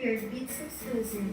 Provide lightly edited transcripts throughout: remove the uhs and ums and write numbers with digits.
prepared beats exclusive.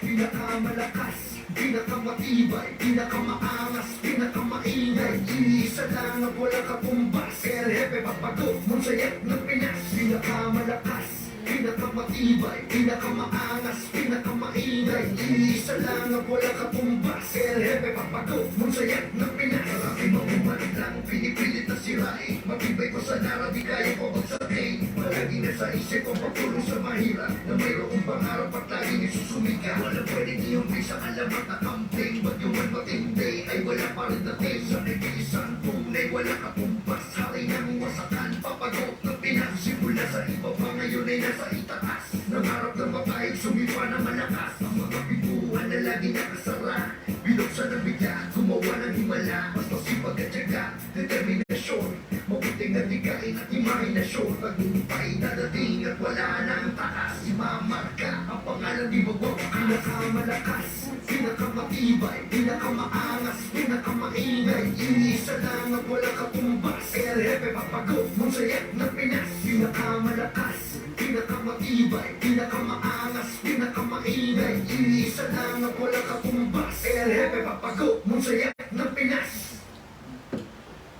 Pinakamalakas, pinakamatibay, pinakamaangas, pinakamaingay. Iisa lang ang wala katumbas. El Jefe Papago, Monsayak ng Pinas. Pinakamalakas, pinakamatibay, pinakamaangas, pinakamaingay. Iisa lang ang wala katumbas. El Jefe Papago, Monsayak ng Pinas. Marami mabuman lang, pinipilit na sirain. Matibay ko sa nara, di kaya ko magsabihin. Palagi na sa isip ang pagtulong sa mahirap, na mayroong pangarap at laging isusumika. Walang pwedeng i-umpisa, alamat na campaign. Ba't yung man matindi ay wala pa rin dating. Sa nag-iisang tunay, wala katumpas. Hari ng wasakan, Papago ng Pinas. Simula sa iba pa ngayon ay nasa itaas. Nangarap ng mapahig, sumipa na malakas. Ang mga pintuan na lagi nakasara, binuksan ng bigla, gumawa ng himala. Mas masipag at tiyaga, determinasyon, mabuting natikain at imahinasyon. Tagumpay dadating at wala nang taas. Imamarka ang pangalan di magbawa. Pinakamalakas, pinakamatibay, pinakamaangas, pinakamaingay. Iisa lang at wala katumbas. El Jefe Papago, Monsayak ng Pinas. Pinakamalakas, pinakamatibay, pinakamaangas, pinakamaingay. Iisa lang at wala katumbas. El Jefe Papago, Monsayak ng Pinas.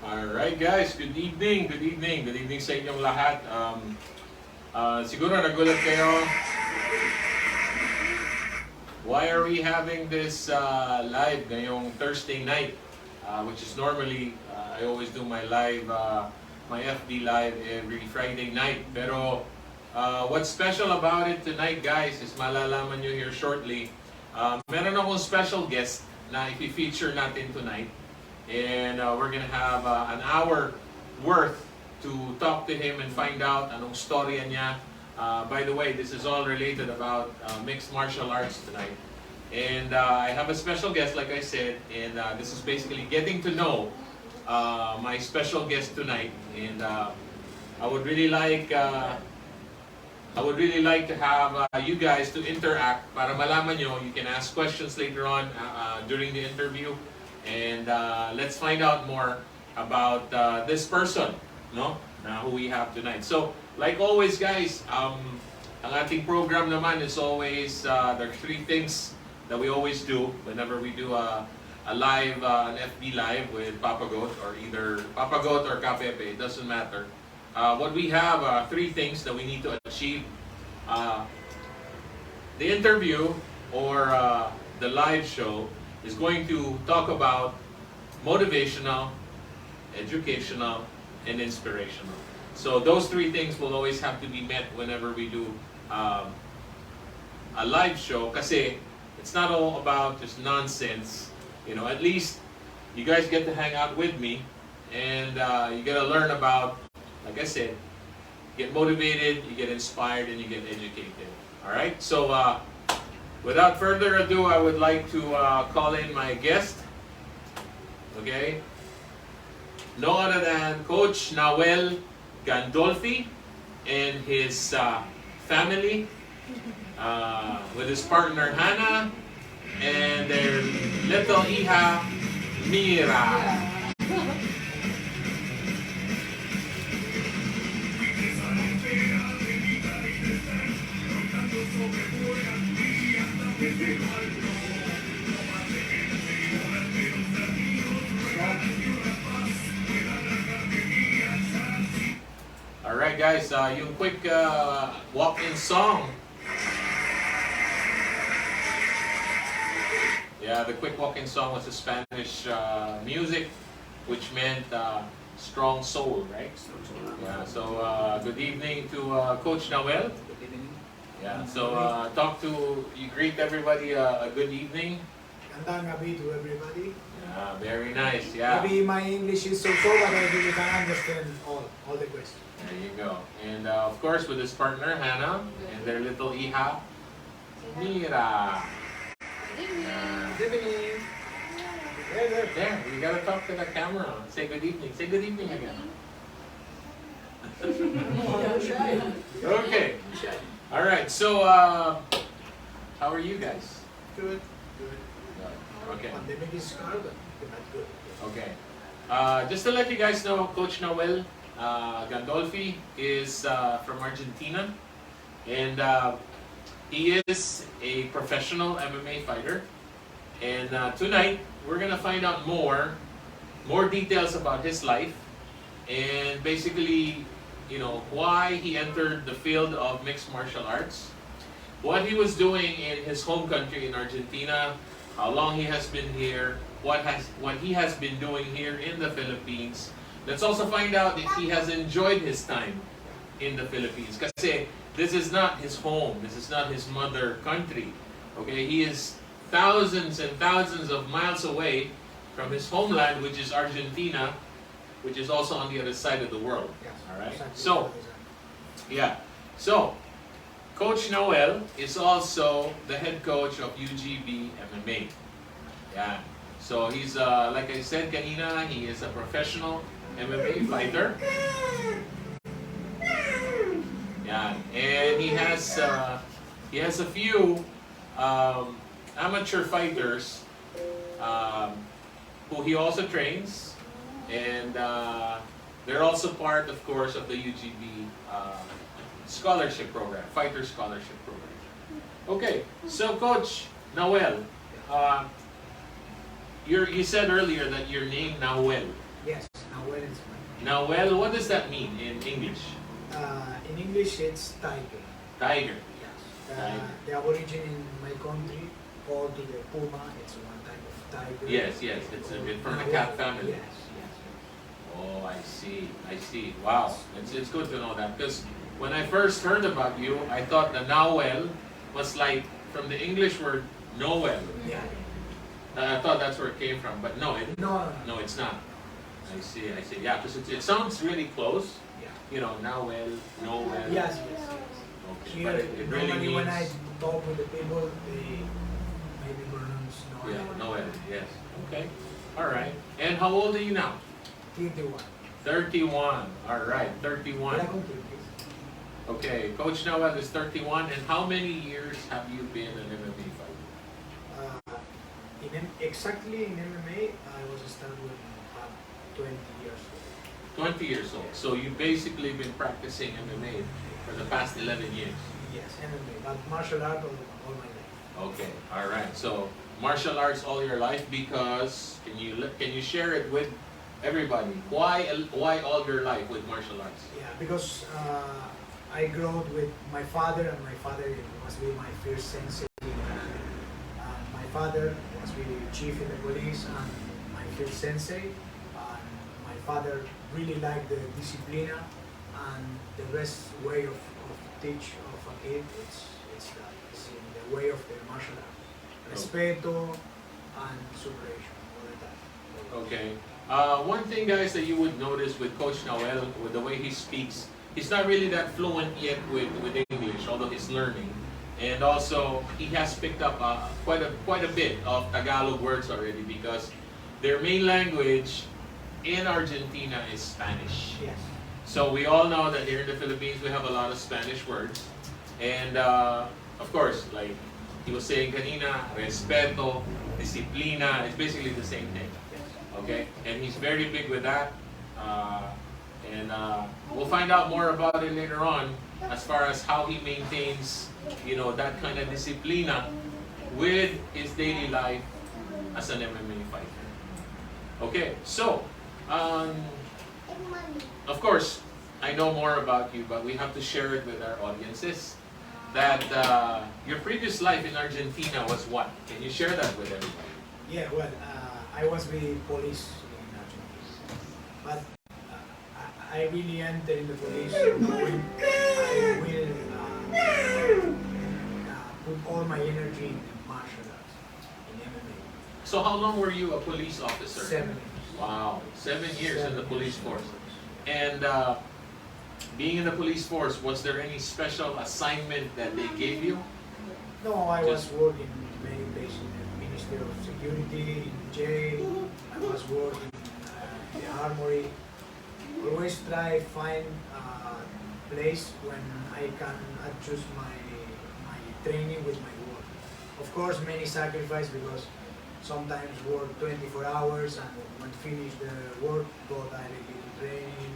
Alright guys, good evening, good evening, good evening sa inyong lahat. Siguro nagulat kayo. Why are we having this live ngayong Thursday night? Which is normally, I always do my live, my FB live every Friday night. Pero what's special about it tonight guys is malalaman nyo here shortly. Meron akong special guest na i-feature natin tonight. And we're gonna have an hour worth to talk to him and find out anong storya niya. By the way, this is all related about mixed martial arts tonight. And I have a special guest, like I said, and this is basically getting to know my special guest tonight. And I would really like to have you guys to interact para malaman nyo. You can ask questions later on during the interview. And let's find out more about this person, no? Who we have tonight. So, like always, guys, ang ating program naman is always there are three things that we always do whenever we do a live, an FB live with Papagot or either Papagot or Kapepe. It doesn't matter. What we have three things that we need to achieve. The interview or the live show is going to talk about motivational, educational, and inspirational. So those three things will always have to be met whenever we do a live show kasi it's not all about just nonsense. You know, at least you guys get to hang out with me and you get to learn about, like I said, get motivated, you get inspired, and you get educated. Alright, so without further ado, I would like to call in my guest, okay? No other than Coach Nahuel Gandolfi and his family, with his partner Hannah and their little hija Mira. Alright guys, yung quick walk-in song. Yeah, the quick walk-in song was a Spanish music, which meant strong soul, right? Yeah, so good evening to Coach Nahuel. Good evening. Yeah, so you greet everybody a good evening. Gandang gabi to everybody. Yeah, very nice, yeah. Maybe my English is so but I really can understand all the questions. There you go. And of course with his partner Hannah and their little hija Mira. Good evening. There, you gotta talk to the camera. Say good evening. Say good evening again. Okay. All right. So, how are you guys? Good. Okay. Pandemic is hard, but not good. Okay. Just to let you guys know, Coach Nahuel Gandolfi is from Argentina, and He is a professional MMA fighter, and tonight we're gonna find out more details about his life, and basically, why he entered the field of mixed martial arts, what he was doing in his home country in Argentina, how long he has been here, what he has been doing here in the Philippines. Let's also find out if he has enjoyed his time in the Philippines. Kasi this is not his home, this is not his mother country. Okay, he is thousands and thousands of miles away from his homeland, which is Argentina, which is also on the other side of the world. Yes. All right. Exactly. So, yeah. So, Coach Nahuel is also the head coach of UGB MMA. Yeah. So he's like I said kanina, he is a professional MMA fighter. Yeah, and he has a few amateur fighters who he also trains, and they're also part, of course, of the UGB scholarship program, fighter scholarship program. Okay, so Coach Nahuel, you said earlier that your name Nahuel. Yes, Nahuel is my name. Nahuel, what does that mean in English? In English, it's tiger. Tiger. Yes. Tiger. The aborigine in my country called to the puma. It's one type of tiger. Yes, it's a bit from the cat family. Yes, yes. Oh, I see. Wow, it's good to know that, because when I first heard about you, I thought the Nahuel was like from the English word Noel. Yeah. I thought that's where it came from, but no, No. no, it's not. I see. Yeah, because it sounds really close. Yeah. Nahuel, Noel. Yes. Okay, Here, but it really normally means. when I talk with the people, they maybe pronounce Noel. Yeah, Noel. Yes. Okay. All right. And how old are you now? 31. 31. All right, 31. Wala akong kids. Okay, Coach Nahuel is 31, and how many years have you been an MMA fighter? Exactly in MMA, I was started when I had 20 years old. 20 years old. So you've basically been practicing MMA for the past 11 years. Yes, MMA, but martial art all my life. Okay, all right. So martial arts all your life, because can you share it with everybody? Why all your life with martial arts? Yeah, because I grew up with my father, and my father was really my first sensei. My father was really chief in the police and my first sensei. And my father really liked the disciplina and the best way of teach of a kid. It's in the way of the martial art. Respeto and supervision all the time. Okay. One thing, guys, that you would notice with Coach Nahuel, with the way he speaks, he's not really that fluent yet with English, although he's learning. And also, he has picked up quite a bit of Tagalog words already, because their main language in Argentina is Spanish. Yes. So we all know that here in the Philippines, we have a lot of Spanish words. And of course, like he was saying kanina, respeto, disciplina, it's basically the same thing. Okay? And he's very big with that. And we'll find out more about it later on, as far as how he maintains, that kind of disciplina with his daily life as an MMA fighter. Okay, so, of course, I know more about you, but we have to share it with our audiences. That your previous life in Argentina was what? Can you share that with everybody? Yeah, well, I was with police in Argentina, but I really entered in the police knowing I will put all my energy in martial arts, in MMA. So how long were you a police officer? 7 years. Wow, 7 years in the 7 police years. force. And being in the police force, was there any special assignment that they gave you? No, I was working in many places, in the Ministry of Security, in jail. I was working in the armory. Always try find a place when I can adjust my training with my work. Of course, many sacrifice, because sometimes work 24 hours and when finish the work, go directly to training,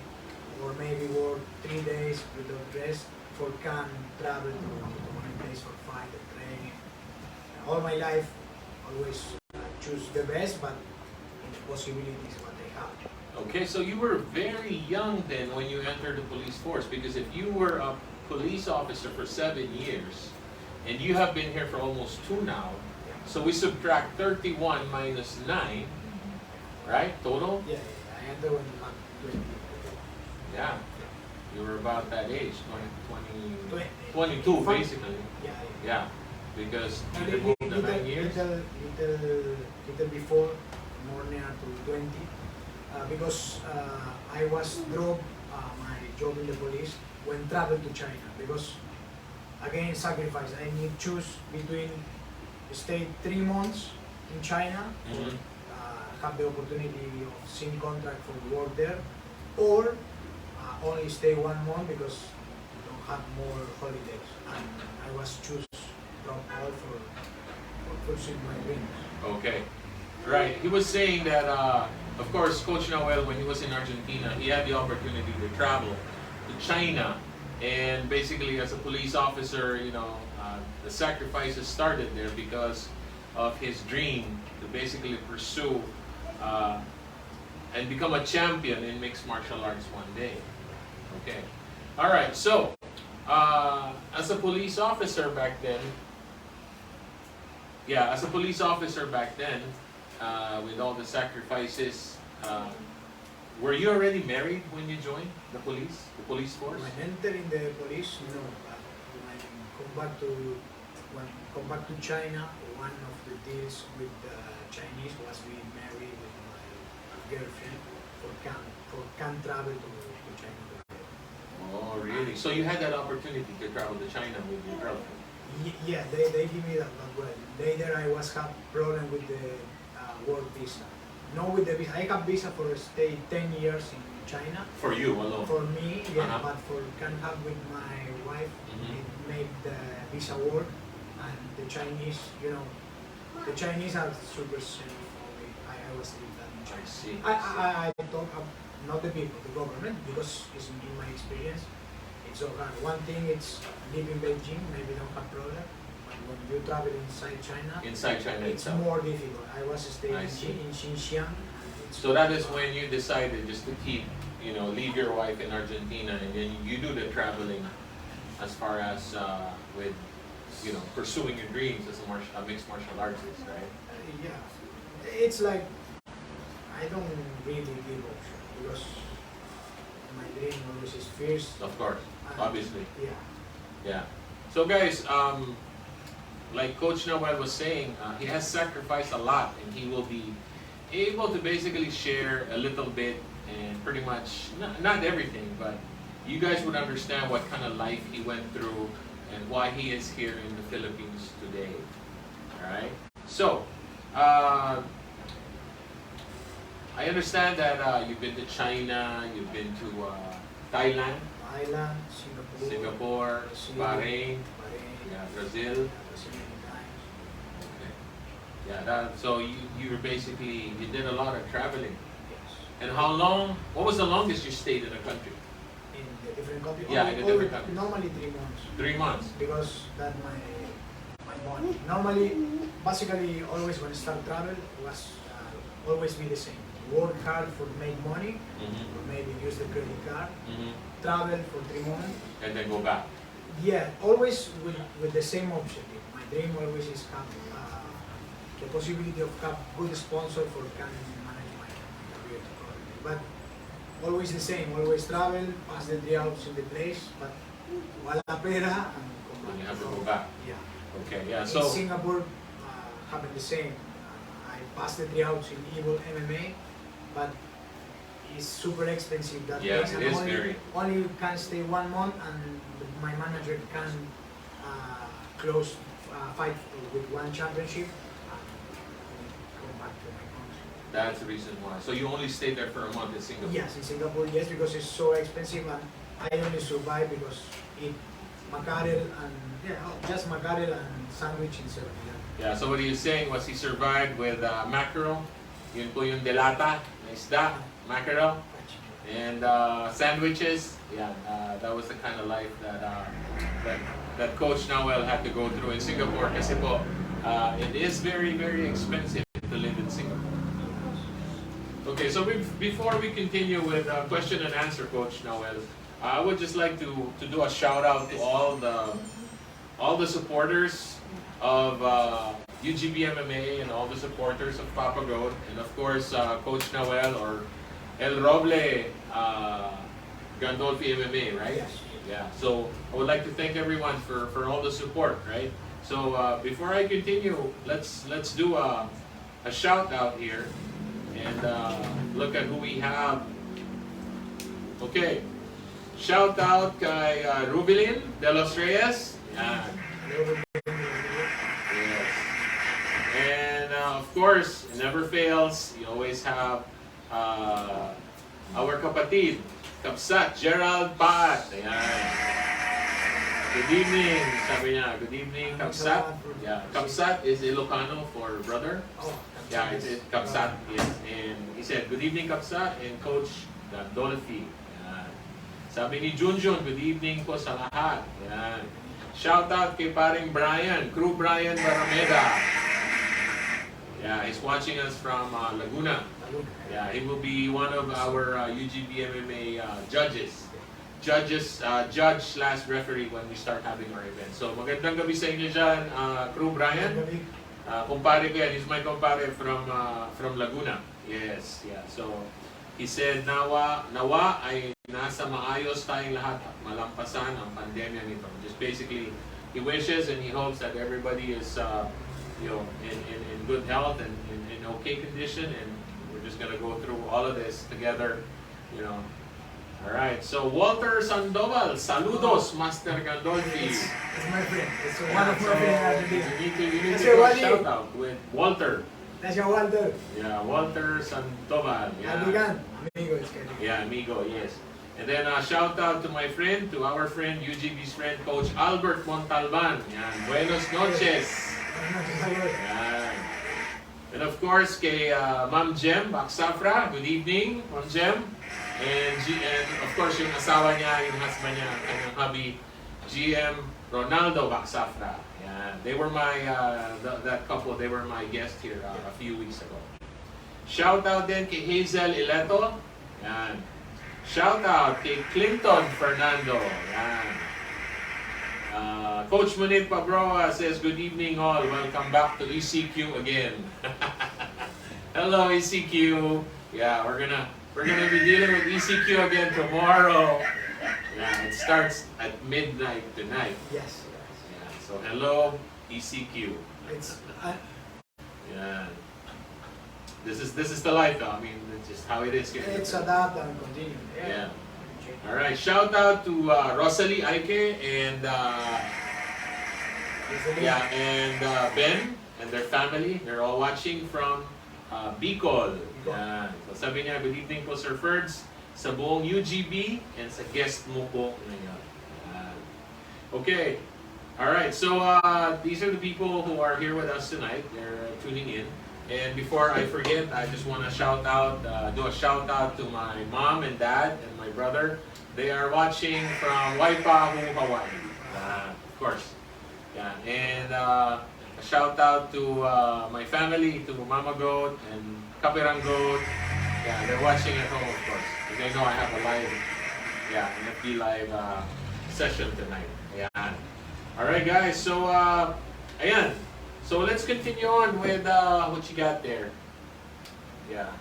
or maybe work 3 days without rest for can travel to one place for 5 all my life, always choose the best, but the possibilities what I have. Okay, so you were very young then when you entered the police force, because if you were a police officer for 7 years, and you have been here for almost 2 now, so we subtract 31 minus 9, right, total? Yeah, I entered when I'm 20. Yeah, you were about that age, 20. 22 basically. Yeah. Yeah, because And you moved the 9 years. Little before, more near to 20, because I was dropped my job in the police when travel to China, because again sacrifice. I need choose between stay 3 months in China, Mhm. have the opportunity of seeing contract for work there, or only stay 1 month because you don't have more holidays. And I was choose drop out for pursuing my dreams. Okay, right. He was saying that, of course, Coach Nahuel, when he was in Argentina, he had the opportunity to travel to China, and basically, as a police officer, you know, the sacrifices started there because of his dream to basically pursue and become a champion in mixed martial arts one day. Okay. All right. So, as a police officer back then, with all the sacrifices, were you already married when you joined the police force? When I enter in the police, no. But when come back to China, one of the deals with the Chinese was we married with my girlfriend for can travel to China together. Oh, really? So you had that opportunity to travel to China with your girlfriend? Yeah, they give me that, but well, later I was have problem with the work visa. No, with the visa. I have visa for stay 10 years in China. For you alone? For me, yeah, Uh-huh. but for can have with my wife, Mhm. it make the visa work, and the Chinese, you know, the Chinese are super safe for me. I was with that in I China. see. I talk of not the people, the government, because it's in my experience, it's so hard. One thing it's live in Beijing, maybe don't have problem, but when you travel inside China, Inside China it's itself. more difficult. I was staying I see. in Xinjiang. And it's So that is when you decided just to keep, you know, leave your wife in Argentina, and then you do the traveling as far as with, you know, pursuing your dreams as a mixed martial artist, right? Yeah, it's like I don't really give up because my dream always is fierce. Of course, and- obviously. Yeah. Yeah. So guys, like Coach Nahuel was saying, he has sacrificed a lot, and he will be able to basically share a little bit, and pretty much not everything, but you guys would understand what kind of life he went through and why he is here in the Philippines today. All right. So, I understand that you've been to China, you've been to Thailand, Thailand, Singapore, Brazil, Bahrain, Bahrain, yeah, Brazil. Brazil many times. Okay. Yeah, so you were basically, you did a lot of traveling. Yes. And how long, what was the longest you stayed in a country? In the different countries. Yeah, in the different countries. Normally 3 months 3 months. because that my bond. Normally, basically, always when I start travel was always be the same. Work hard for make money, Mm-hmm. or maybe use the credit card. Mm-hmm. Travel for 3 months. And then go back. Yeah, always with the same objective. My dream always is have the possibility of have good sponsor for can manage my career to correctly. But always the same, always travel, pass the 3 hours in the place, but wala pera and come back. And you have to go back. Yeah. Okay, yeah, In so, Singapore, happened the same. I passed the 3 hours in Evil MMA, but it's super expensive that Yeah, place. it And is only, very. only you can stay 1 month, and my manager can close fight with 1 championship and go back to my country. that's the reason why. So you only stayed there for a month in Singapore? Yes, in Singapore, yes, because it's so expensive, and I only survive because eat mackerel and just mackerel and sandwich in 7-Eleven. Yeah, so what he was saying was he survived with mackerel, yun po yung delata, na isda, mackerel, and sandwiches. Yeah, that was the kind of life that that Coach Nahuel had to go through in Singapore kasi po, it is very, very expensive to live in Singapore. Okay, so before we continue with question and answer, Coach Nahuel, I would just like to do a shout out to all the supporters of UGB MMA and all the supporters of Papa Goat, and of course Coach Nahuel or El Roble Gandolfi MMA, right? Yes. Yeah. So I would like to thank everyone for all the support, right? So before I continue, let's do a shout out here and look at who we have. Okay. Shout out kay Rubilin de los Reyes. Yan. Yes. And of course, it never fails. You always have our kapatid, Kapsat, Gerald Pat. Ayan. Good evening, sabi niya. Good evening, Kapsat. Yeah, Kapsat is Ilocano for brother. Oh, Yeah, it's Kapsat. Yes. And he said, good evening, Kapsat, and Coach Gandolfi. Ayan. Sabi ni Junjun, good evening po sa lahat. Ayan. Shout out kay paring Brian, Crew Brian Barameda. Yeah, he's watching us from Laguna. Yeah, he will be one of our UGB MMA judges. Judge/referee when we start having our event. So magandang gabi sa inyo dyan, Crew Brian. Kumpare ko yan, he's my kumpare from Laguna. Yes, yeah. So he said, nawa ay nasa maayos tayong lahat at malampasan ang pandemya nito. Just basically, he wishes and he hopes that everybody is in good health and in okay condition, and we're just gonna go through all of this together, All right, so Walter Sandoval, saludos, Master Gandolfi. It's my friend. It's one of my friends. You need to do a shout out with Walter. That's your Walter. Yeah, Walter Sandoval. Yeah. Amigan. Amigo is good. Yeah, amigo, yes. And then shout out to my friend, to our friend, UGB's friend, Coach Albert Montalban. Yan, buenos noches. Yan. And of course, kay Ma'am Jem Baksafra, good evening, Ma'am Jem. And of course, yung asawa niya, yung husband niya, kanyang hubby, GM Ronaldo Baksafra. Yan. They were my, that couple, they were my guest here a few weeks ago. Shout out din kay Hazel Ileto. Yan. Shout out kay Clinton Fernando. Yan. Coach Munit Pabroa says, good evening all. Welcome back to ECQ again. Hello ECQ. Yeah, we're gonna be dealing with ECQ again tomorrow. Yeah, it starts at midnight tonight. Yes. Yeah, so hello ECQ. It's Yeah. This is the life though. I mean, it's just how it is here. it's adapt and continue. Yeah. All right. Shout out to Rosalie Aike and Ben and their family. They're all watching from Bicol. Yan. So sabi niya, good evening po Sir Ferds, sa buong UGB and sa guest mo po ngayon. Yan. Okay. All right. So these are the people who are here with us tonight. They're tuning in. And before I forget, I just want to do a shout out to my mom and dad and my brother. They are watching from Waipahu, Hawaii. Of course. Yeah. And a shout out to my family, to Mama Goat and Kapirang Goat. Yeah, they're watching at home, of course. Because they know I have a live, an FB live session tonight. Yeah. All right, guys. So, ayan. So let's continue on with what you got there. Yeah.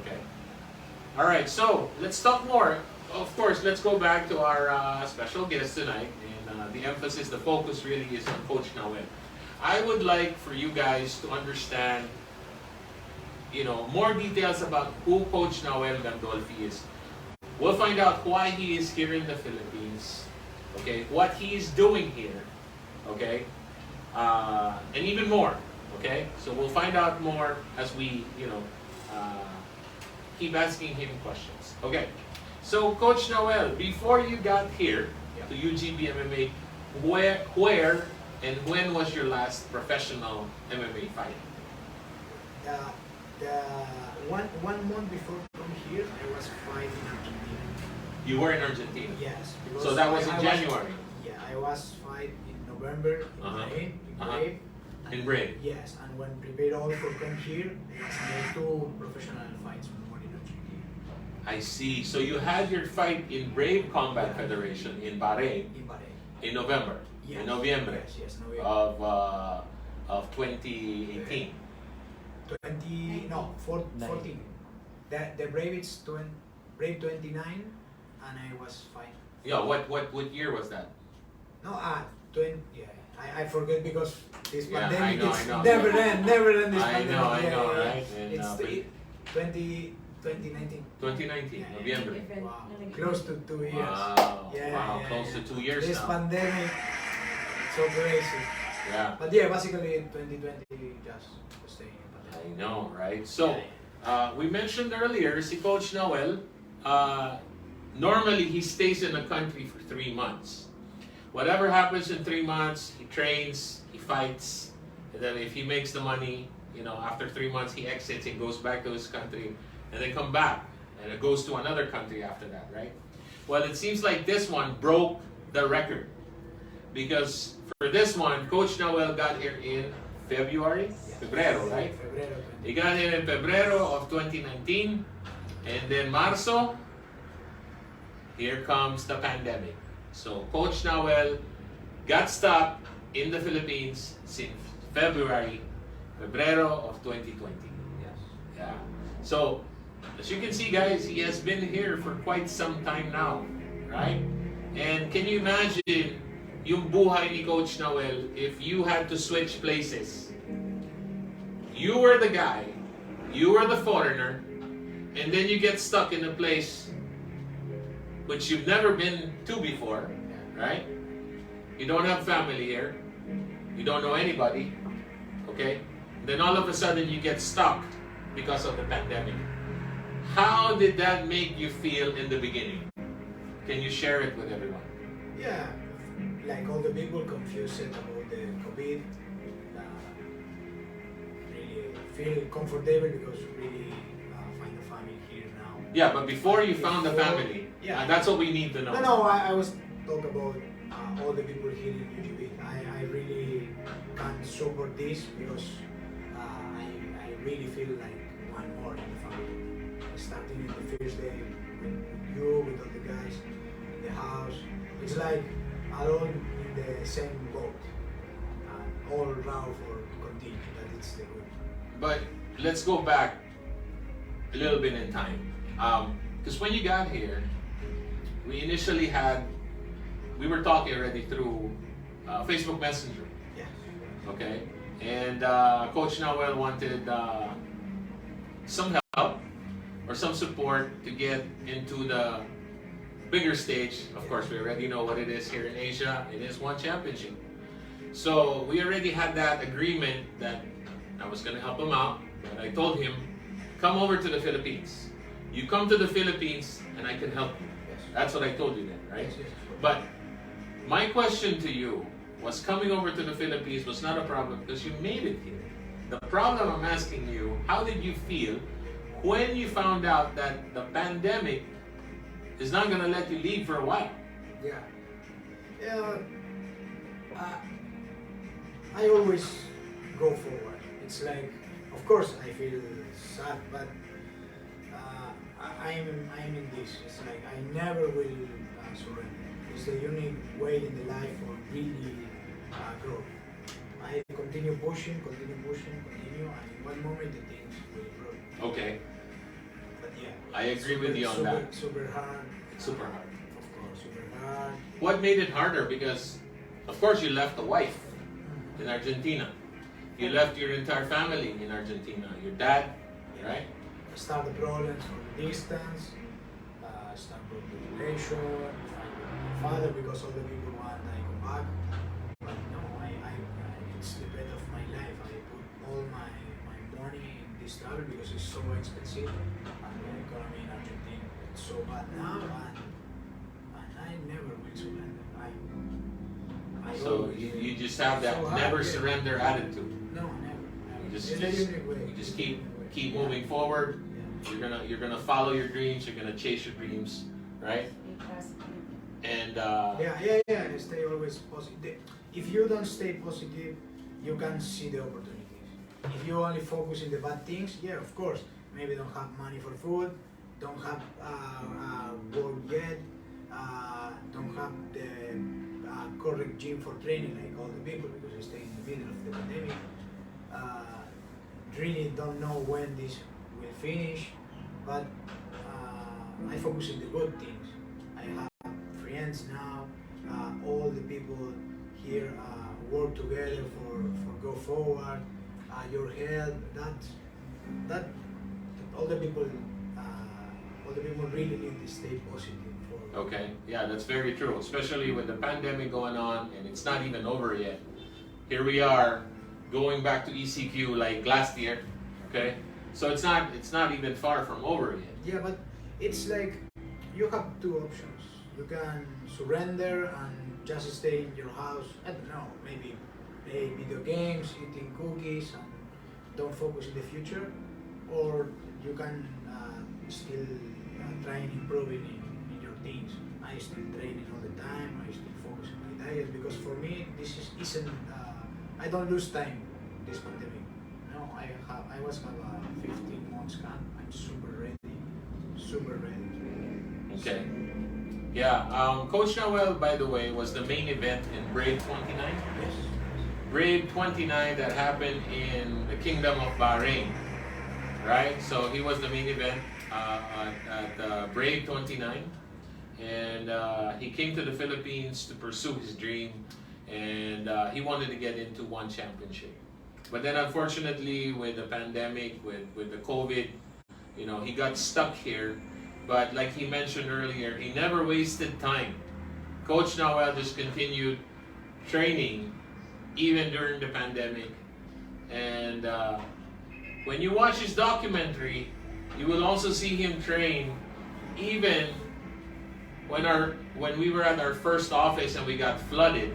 Okay. All right. So let's talk more. Of course, let's go back to our special guest tonight, and the emphasis, the focus really is on Coach Nahuel. I would like for you guys to understand, more details about who Coach Nahuel Gandolfi is. We'll find out why he is here in the Philippines. Okay, what he is doing here. Okay. And even more, okay? So we'll find out more as we, keep asking him questions. Okay, so Coach Nahuel, before you got here to UGB MMA, where and when was your last professional MMA fight? The one month before from here, I was fighting in Argentina. You were in Argentina? Yes. So that was in January? I was fight in November in Bahrain, in Brave. In Brave. Yes, and when prepared all for come here, I was made 2 professional fights from one in Argentina. I see. So you had your fight in Brave Combat Federation in Bahrain In Bahrain. in November. Yes. In November Yes, November. of 2018. 14. The Brave it's Brave 29, and I was fighting. Yeah. What year was that? No, 20. Yeah, I forget because this Yeah, pandemic I it's know. never end this I pandemic. know, Yeah. right? And, It's 2019. 2019, Yeah, November. Wow, close to 2 years. Wow. Yeah, Wow. yeah, Close yeah. to 2 years This now. pandemic, so crazy. Yeah. But yeah, basically 2020 just staying in I pandemic. know, right? So, Yeah, we mentioned earlier, si Coach Nahuel, normally he stays in a country for 3 months. Whatever happens in 3 months, he trains, he fights, and then if he makes the money, after 3 months he exits and goes back to his country, and then come back, and it goes to another country after that, right? Well, it seems like this one broke the record, because for this one, Coach Nahuel got here in February, Febrero, right? Febrero He got here in Febrero of 2019, and then Marzo, here comes the pandemic. So Coach Nahuel got stuck in the Philippines since Febrero of 2020. Yes. Yeah. So, as you can see, guys, he has been here for quite some time now, right? And can you imagine yung buhay ni Coach Nahuel if you had to switch places? You were the guy, you were the foreigner, and then you get stuck in a place which you've never been to before, right? You don't have family here, you don't know anybody, okay? Then all of a sudden you get stuck because of the pandemic. How did that make you feel in the beginning? Can you share it with everyone? Yeah, like all the people confused about the COVID, really feel comfortable because really find a family here now. Yeah, but before you found the family, Yeah. that's what we need to know. No, I was talk about all the people here in UGB. I really can support this because I really feel like one more in the family. Starting in the first day with you, with all the guys in the house. It's like alone in the same boat. All round for continue. That is the good. But let's go back a little bit in time. Because when you got here, we initially we were talking already through Facebook Messenger, Yeah. okay? And Coach Nahuel wanted some help or some support to get into the bigger stage. Of course, we already know what it is here in Asia. It is one championship. So we already had that agreement that I was going to help him out. But I told him, come over to the Philippines. You come to the Philippines and I can help you. Yes. That's what I told you then, right? Yes. But my question to you was, coming over to the Philippines was not a problem because you made it here. The problem I'm asking you, how did you feel when you found out that the pandemic is not going to let you leave for a while? Yeah. I always go forward. It's like, of course, I feel sad, but I'm in this. It's like I never will surrender. It's the unique way in the life for really grow. I continue pushing, and in one moment the things will grow. Okay, But yeah, I agree with you on that. Super hard. It's super hard. Of course, super hard. What made it harder? Because, of course, you left a wife in Argentina. You left your entire family in Argentina. Your dad, right? Start the problems from the distance, start the relation, find my father because all the people want I come back. But no, it's the bet of my life. I put all my money in this travel because it's so expensive and the economy in Argentina it's so bad now and I never will surrender. I So always- you just have that So hard, never yeah. surrender attitude. No, never. You just It's the unique way. you just keep moving forward. Yeah. You're gonna follow your dreams. You're gonna chase your dreams, right? And Yeah. Stay always positive. If you don't stay positive, you can see the opportunities. If you only focus in the bad things, yeah, of course, maybe don't have money for food, don't have work yet, don't have the correct gym for training like all the people because they stay in the middle of the pandemic. Really don't know when this will finish, but I focus on the good things. I have friends now. All the people here work together for go forward. Your health. That all the people really need to stay positive. okay, yeah, that's very true. Especially with the pandemic going on, and it's not even over yet. Here we are, going back to ECQ like last year. Okay, so it's not even far from over yet. Yeah, but it's like you have two options. You can surrender and just stay in your house. I don't know, maybe play video games, eating cookies, and don't focus in the future. Or you can still try and improving in your things. I still training all the time. I still focus on my diet because for me this isn't. I don't lose time this pandemic. No, I was have a 15 months camp. I'm super ready. Okay. Yeah, Coach Nahuel, by the way, was the main event in Brave 29. Yes. Brave 29 that happened in the Kingdom of Bahrain, right? So he was the main event at Brave 29, and he came to the Philippines to pursue his dream, and he wanted to get into one championship. But then unfortunately with the pandemic, with the COVID, you know, he got stuck here. But like he mentioned earlier, he never wasted time. Coach Nahuel just continued training even during the pandemic. And when you watch his documentary, you will also see him train even when we were at our first office and we got flooded.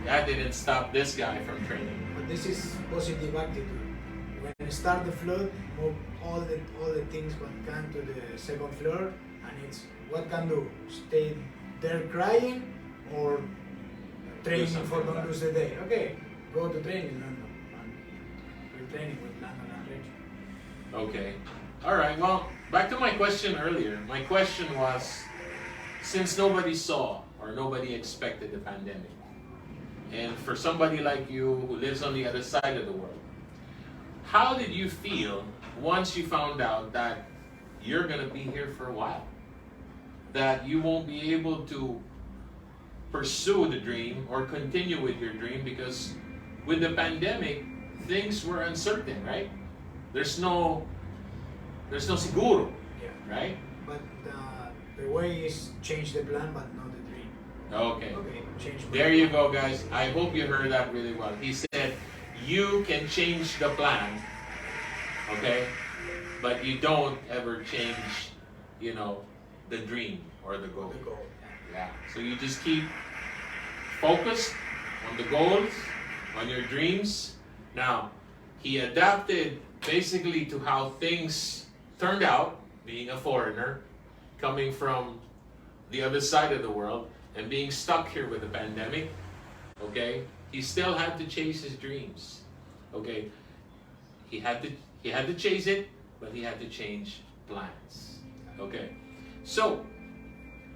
That didn't stop this guy from training. But this is positive attitude. When start the flood, move all the things what can to the second floor, and it's what can do? Stay there crying or training for don't lose the day. Okay, go to training, London. And we're training with London and Rachel. Okay. All right. Well, back to my question earlier. My question was, since nobody saw or nobody expected the pandemic, and for somebody like you who lives on the other side of the world, how did you feel once you found out that you're going to be here for a while? That you won't be able to pursue the dream or continue with your dream because with the pandemic, things were uncertain, right? There's no seguro, Yeah. right? But the way is change the plan, but not the dream. Okay. Okay, change. There you go, guys. I hope you heard that really well. He said, you can change the plan, okay? But you don't ever change, you know, the dream or the goal. The goal. Yeah. So you just keep focused on the goals, on your dreams. Now, he adapted basically to how things turned out, being a foreigner, coming from the other side of the world, and being stuck here with the pandemic, okay? He still had to chase his dreams, okay? He had to chase it, but he had to change plans, okay? So,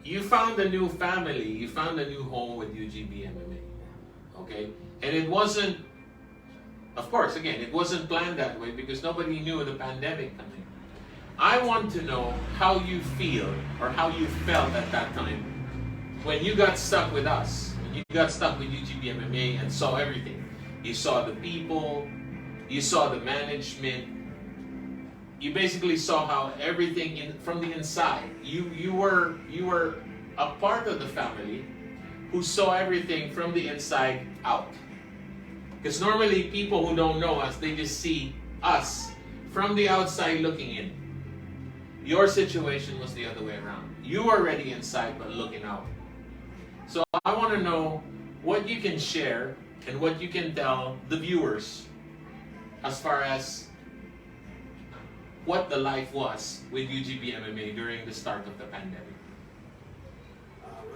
you found a new family, you found a new home with UGB MMA, okay? And it wasn't, of course, again, it wasn't planned that way because nobody knew the pandemic coming. I want to know how you feel or how you felt at that time when you got stuck with us, when you got stuck with UGB MMA and saw everything. You saw the people, you saw the management, you basically saw how everything from the inside. You were a part of the family who saw everything from the inside out. Because normally people who don't know us, they just see us from the outside looking in. Your situation was the other way around. You were already inside but looking out. So I want to know what you can share and what you can tell the viewers as far as what the life was with UGB MMA during the start of the pandemic.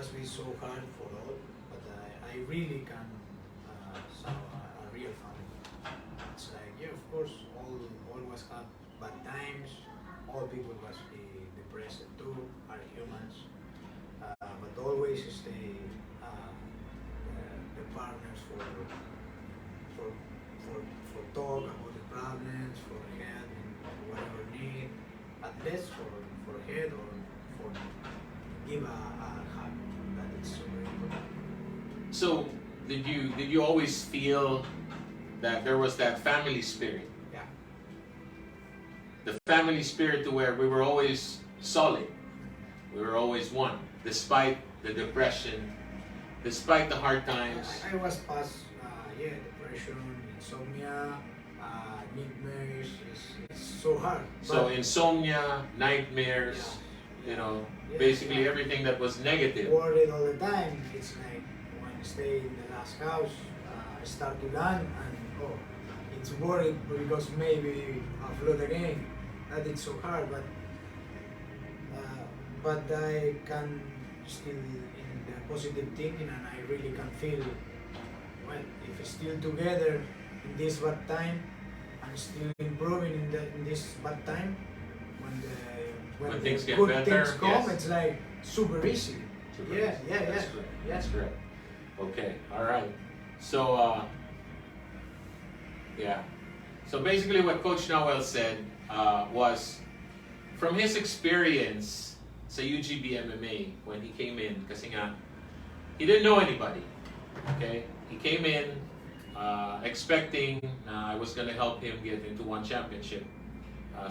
was be so hard for all, but I really can saw a real family. It's like, yeah, of course, all was have bad times. All people was be depressed too, are humans. But always stay the partners for talk about the problems, for help and whatever need, at least for head or for give a hug. That is so very important. So, did you always feel that there was that family spirit? Yeah. The family spirit to where we were always solid. We were always one, despite the depression, despite the hard times. I was past depression, insomnia, nightmares. It's so hard. So But insomnia, nightmares, basically everything that was negative. worried all the time. It's like when I stay in the last house, I start to learn and it's worried because maybe I'll flood again. That is so hard, but I can still in the positive thinking and I really can feel well if it's still together in this bad time and still improving in this bad time when When the things get good better, things come, yes. it's like super easy. Yeah. That's correct. Yeah. That's correct. Okay, all right. So, So basically what Coach Nahuel said was, from his experience sa UGB MMA when he came in, kasi nga, he didn't know anybody. Okay? He came in expecting I was going to help him get into one championship.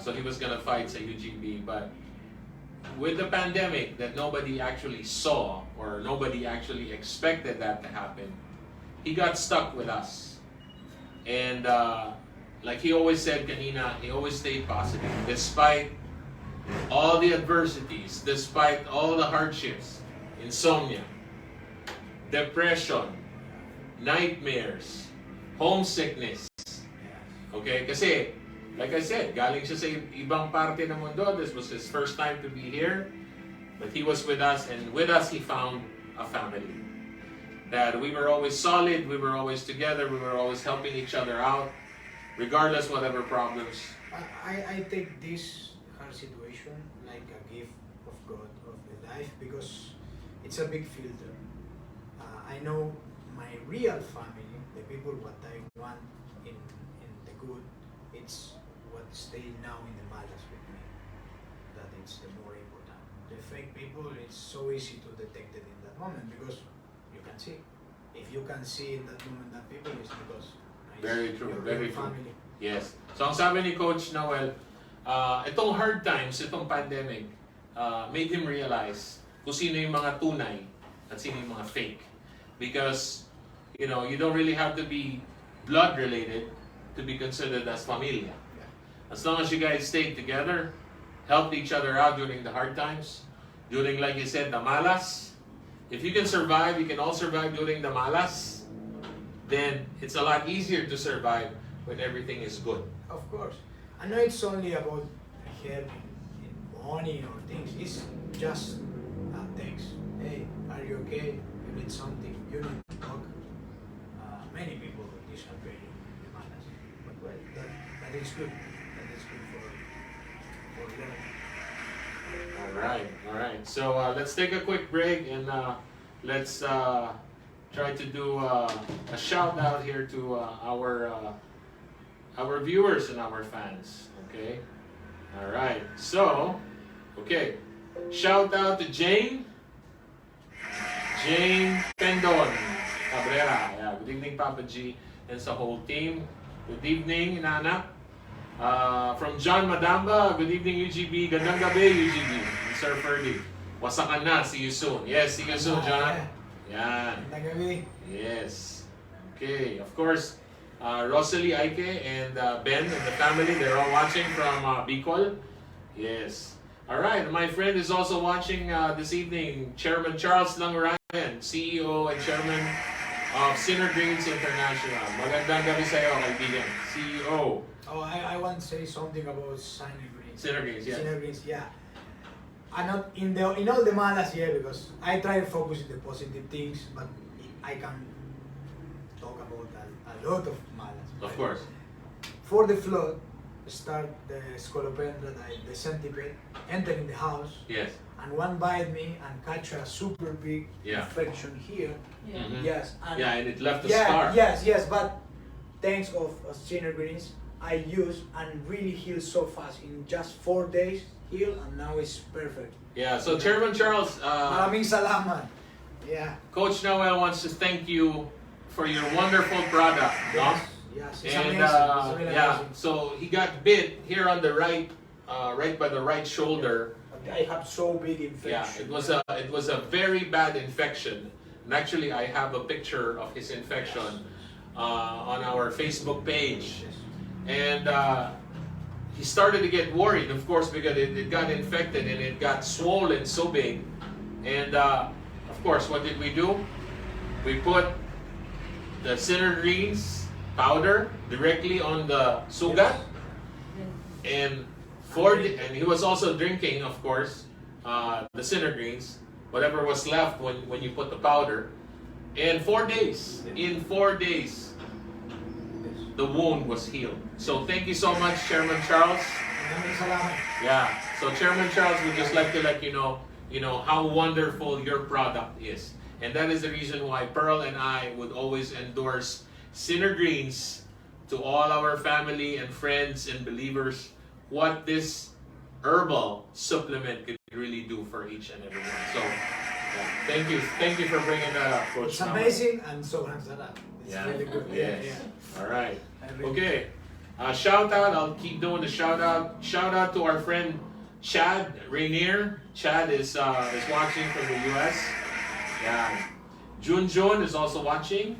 So he was going to fight sa UGB, but with the pandemic that nobody actually saw or nobody actually expected that to happen, he got stuck with us. And like he always said kanina, he always stayed positive despite all the adversities, despite all the hardships, insomnia, depression, nightmares, homesickness. Okay? Kasi, like I said, galing siya sa ibang parte ng mundo. This was his first time to be here. But he was with us, and with us he found a family. That we were always solid, we were always together, we were always helping each other out, regardless whatever problems. I take this hard situation like a gift of God of the life because it's a big filter. I know my real family, the people what I want in the good, it's what stay now in the malas with me. That it's the more important. The fake people, it's so easy to detect it in that moment because you can see. If you can see in that moment that people, it's because it's Very true, your very real true. family. Yes. So ang sabi ni Coach Nahuel, itong hard times, itong pandemic, made him realize kung sino yung mga tunay at sino yung mga fake. Because, you don't really have to be blood related to be considered as familia. As long as you guys stayed together, helped each other out during the hard times, during, like you said, the malas. If you can survive, you can all survive during the malas, then it's a lot easier to survive when everything is good. Of course. I know it's only about helping in money or things. It's just a text. Hey, are you okay? You need something. You need to talk. Many people disagree in matters. But well, that is good. That is good for learning. All right. So let's take a quick break and let's try to do a shout out here to our viewers and our fans. Okay. All right. So, okay. Shout out to Jane Pendon Cabrera. Yeah. Good evening, Papa G, and sa whole team. Good evening, Inaanak. From John Madamba, good evening UGB, gandang gabi UGB, and Sir Ferdy. Wasakan na, see you soon. Yes, see you soon, John. Yan. Tagabi. Yes. Okay, of course, Rosalie Aike and Ben and the family, they're all watching from Bicol. Yes. All right, my friend is also watching this evening, Chairman Charles Langurayan, CEO and Chairman of Sinner Greens International. Magandang gabi sa iyo, kaibigan. CEO. Oh, I want to say something about Sinner Greens. Sinner Greens, yes. Sinner Greens, yeah. I'm not in all the malas here because I try to focus on the positive things, but I can talk about a lot of malas. Of course. For the flood, start the scolopendra, the centipede, enter in the house, Yes. and one bite me and catch a super big Yeah. infection here. Yeah. Mhm. Yes. And Yeah, and it left a yeah, scar. Yes, but thanks of Sinner Greens, I use and really heal so fast. In just 4 days, heal, and now it's perfect. Yeah, so Chairman Charles, Maraming salamat. Yeah. Coach Nahuel wants to thank you for your wonderful product. No? Yes, it's And amazing. It's really yeah, amazing. so he got bit here on the right, right by the right shoulder. I have so big infection. Yeah, it was a very bad infection. And actually, I have a picture of his infection on our Facebook page. And he started to get worried, of course, because it got infected and it got swollen so big. And of course, what did we do? We put the Sinner Greens powder directly on the sugat, and and he was also drinking, of course, the Sinner Greens, whatever was left when you put the powder. And 4 days, in 4 days, the wound was healed. So thank you so much, Chairman Charles. Maraming salamat. Yeah. So Chairman Charles would just like to let you know how wonderful your product is. And that is the reason why Pearl and I would always endorse Sinner Greens to all our family and friends and believers, what this herbal supplement could really do for each and every one. So yeah, thank you for bringing that up, Coach. It's Nahuel. amazing and sobrang sarap. It's Yeah. really good. Yes. All right. I really- Okay. Shout out. I'll keep doing the shout out. Shout out to our friend Chad Rainier. Chad is watching from the U.S. Yeah. Jun is also watching.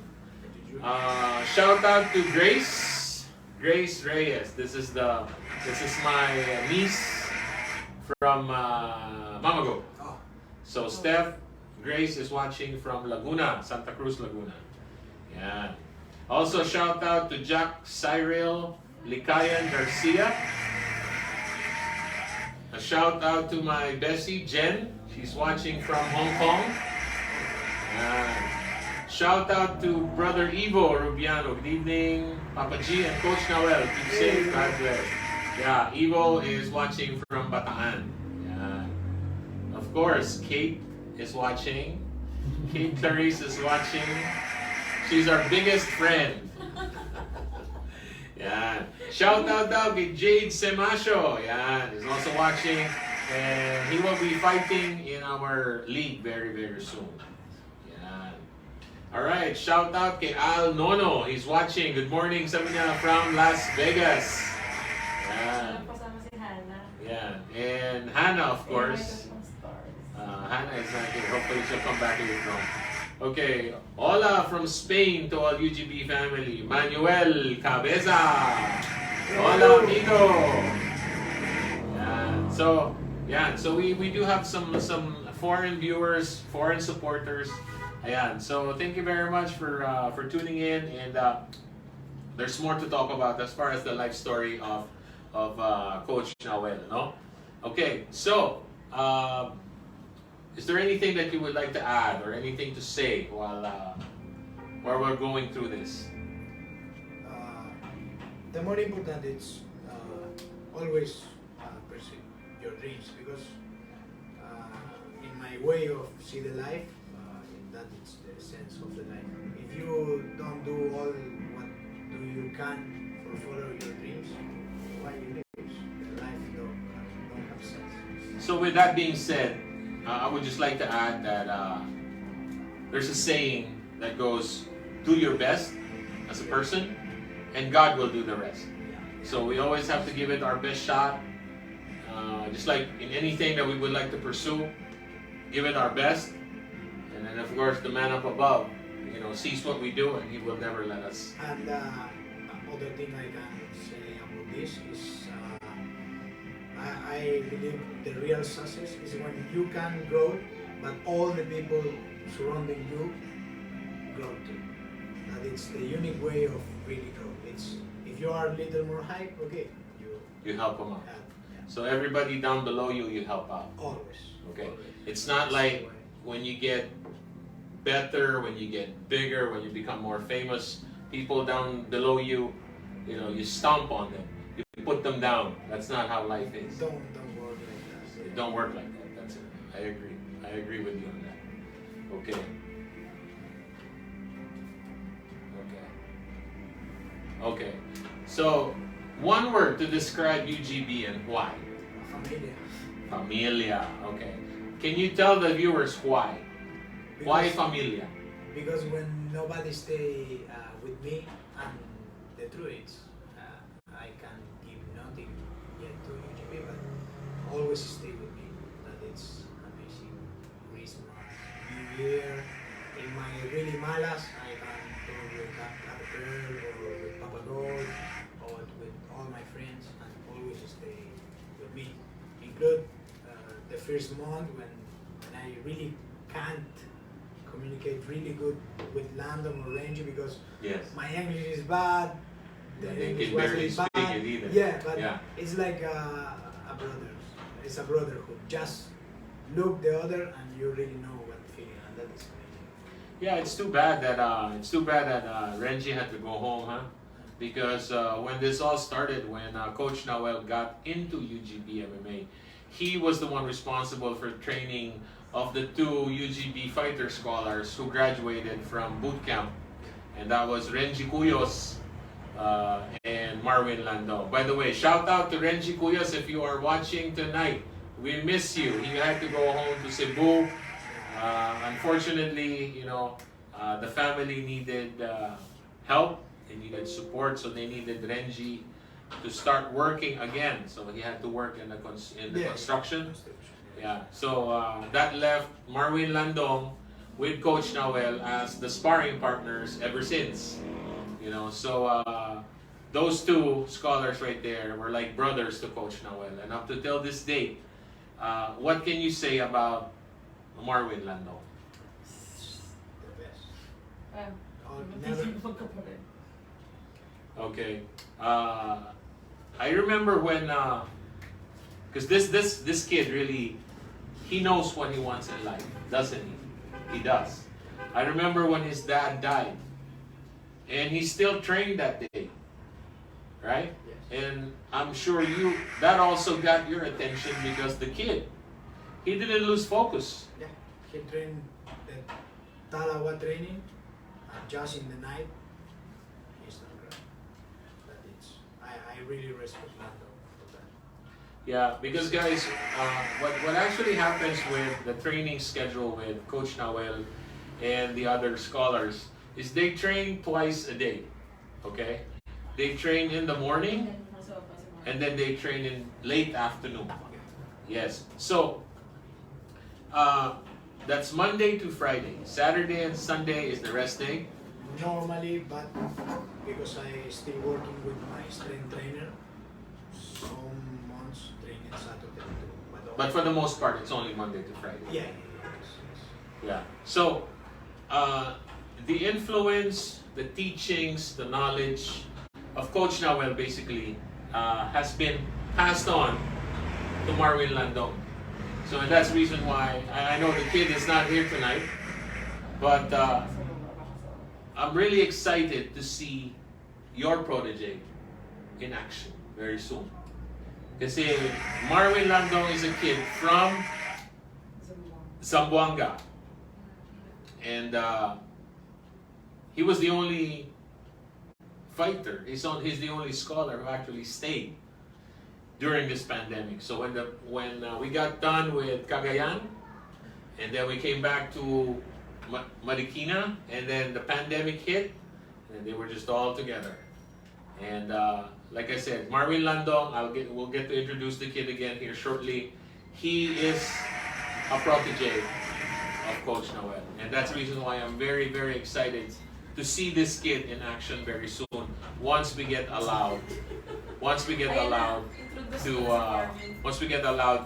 Shout out to Grace Reyes. This is my niece from Mamago. Oh, So Steph, Grace is watching from Laguna, Santa Cruz, Laguna. Yeah. Also shout out to Jack Cyril Likayan Garcia. A shout out to my Bessie Jen. She's watching from Hong Kong. Shout out to Brother Ivo Rubiano. Good evening, Papa G and Coach Nahuel. Keep safe. God bless. Yeah, Ivo is watching from Bataan. Yeah. Of course, Kate is watching. Kate Clarice is watching. She's our biggest friend. Yeah. Shout out daw kay Jade Semasio. Yeah, he's also watching. And he will be fighting in our league very, very soon. Yeah. Alright, shout out kay Al Nono. He's watching. Good morning, sabi niya, from Las Vegas. Yeah. Kasama si Hannah. Yeah. And Hannah, of course. From Stars. Hannah is not here. Hopefully she'll come back here from. Okay. Hola from Spain to all UGB family. Manuel Cabeza. Hola, amigo. Yeah. So we do have some foreign viewers, foreign supporters. Ayan. So thank you very much for tuning in, and there's more to talk about as far as the life story of Coach Nahuel, no? Okay. So is there anything that you would like to add or anything to say while we're going through this? The more important is always pursue your dreams, because in my way of see the life, that is the sense of the life. If you don't do all what do you can for follow your dreams, why you live? The life don't have sense. So with that being said, I would just like to add that there's a saying that goes, do your best as a person, and God will do the rest. So we always have to give it our best shot. Just like in anything that we would like to pursue, give it our best. And then of course the man up above, sees what we do, and he will never let us. And other thing I can say about this is I believe the real success is when you can grow, but all the people surrounding you grow too. That it's the unique way of really grow. It's if you are a little more high, okay, You help him out. yeah. So everybody down below you, you help out. Always. Okay. Always. It's not like when you get better, when you get bigger, when you become more famous, people down below you, you know, you stomp on them. You put them down. That's not how life is. Don't work like that. It don't work like that. That's it. I agree. I agree with you on that. Okay. Okay. Okay. So, one word to describe UGB and why. Familia. Familia. Okay. Can you tell the viewers why? Why familia? Because when nobody stay with me, and the truth is, I can give nothing yet to UGB, but always stay with me. That it's amazing. Christmas, New Year, in my really malas, I can go with Cat Girl or with Papa God or with all my friends, and always stay with me. Include the first month when I really can't communicate really good with Landon or Renji because Yes. my English is bad. The They English can was barely really speak bad. it either. Yeah, but Yeah. it's like a brother. It's a brotherhood. Just look the other and you really know what feeling, and that is amazing. Yeah, it's too bad that Renji had to go home, huh? Because when this all started, when Coach Nahuel got into UGB MMA, he was the one responsible for training of the two UGB fighter scholars who graduated from boot camp, and that was Renji Cuyos and Marwin Lando. By the way, shout out to Renji Cuyos if you are watching tonight. We miss you. He had to go home to Cebu. Unfortunately, you know, the family needed help. They needed support, so they needed Renji to start working again. So he had to work in the construction. Yeah. So that left Marwin Landong with Coach Nahuel as the sparring partners ever since. You know, so those two scholars right there were like brothers to Coach Nahuel, and up to till this date, what can you say about Marwin Landong? The best. Never. Never. Okay. I remember when, because this kid really, he knows what he wants in life, doesn't he? He does. I remember when his dad died, and he still trained that day, right? Yes. And I'm sure that also got your attention because the kid, he didn't lose focus. Yeah, he trained the Talawa training, and just in the night, he's not great. But I really respect Lando for that. Yeah, because guys, what actually happens with the training schedule with Coach Nahuel and the other scholars is they train twice a day, okay? They train in the morning and then they train in late afternoon. Yes, so that's Monday to Friday. Saturday and Sunday is the rest day. Normally, but because I still working with my strength trainer, some months training Saturday too. But for the most part, it's only Monday to Friday. yeah. Yeah. So, the influence, the teachings, the knowledge of Coach Nahuel basically has been passed on to Marwin Landong. So and that's the reason why I know the kid is not here tonight, but I'm really excited to see your protege in action very soon. Kasi Marwin Landong is a kid from Zamboanga. And he was the only fighter. He's the only scholar who actually stayed during this pandemic. So when we got done with Cagayan, and then we came back to Marikina, and then the pandemic hit, and they were just all together. And like I said, Marwin Landong, we'll get to introduce the kid again here shortly. He is a protege of Coach Nahuel, and that's the reason why I'm very, very excited to see this kid in action very soon. Once we get allowed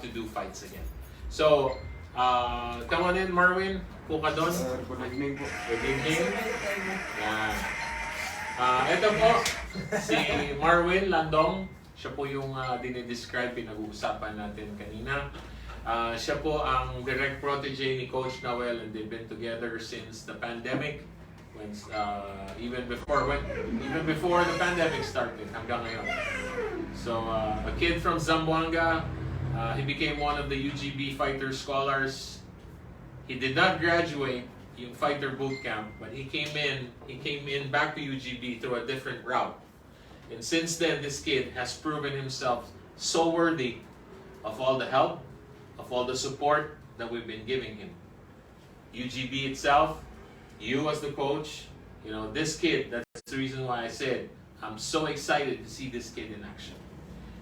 to do fights again. So, come on in, Marwin. Puka doon. Good evening po. Good evening. Yan. Ito po, si Marwin Landong. Siya po yung dinidescribe, pinag-uusapan natin kanina. Siya po ang direct protege ni Coach Nahuel, and they've been together since the pandemic. When, even before the pandemic started hanggang ngayon. So a kid from Zamboanga, he became one of the UGB fighter scholars. He did not graduate yung fighter boot camp, but he came in back to UGB through a different route. And since then, this kid has proven himself so worthy of all the help, of all the support that we've been giving him. UGB itself, you as the coach, you know, this kid, that's the reason why I said I'm so excited to see this kid in action.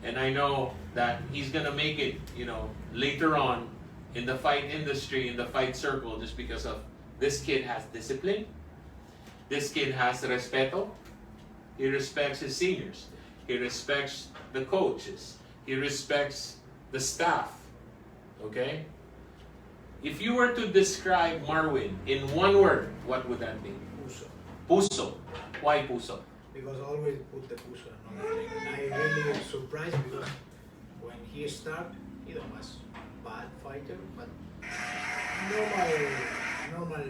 And I know that he's gonna make it, you know, later on in the fight industry, in the fight circle, just because of this kid has discipline, this kid has respeto, he respects his seniors, he respects the coaches, he respects the staff, okay? If you were to describe Marwin in one word, what would that be? Puso. Puso. Why puso? Because always put the puso on the thing. And I really surprised because when he started, he was bad fighter, but normal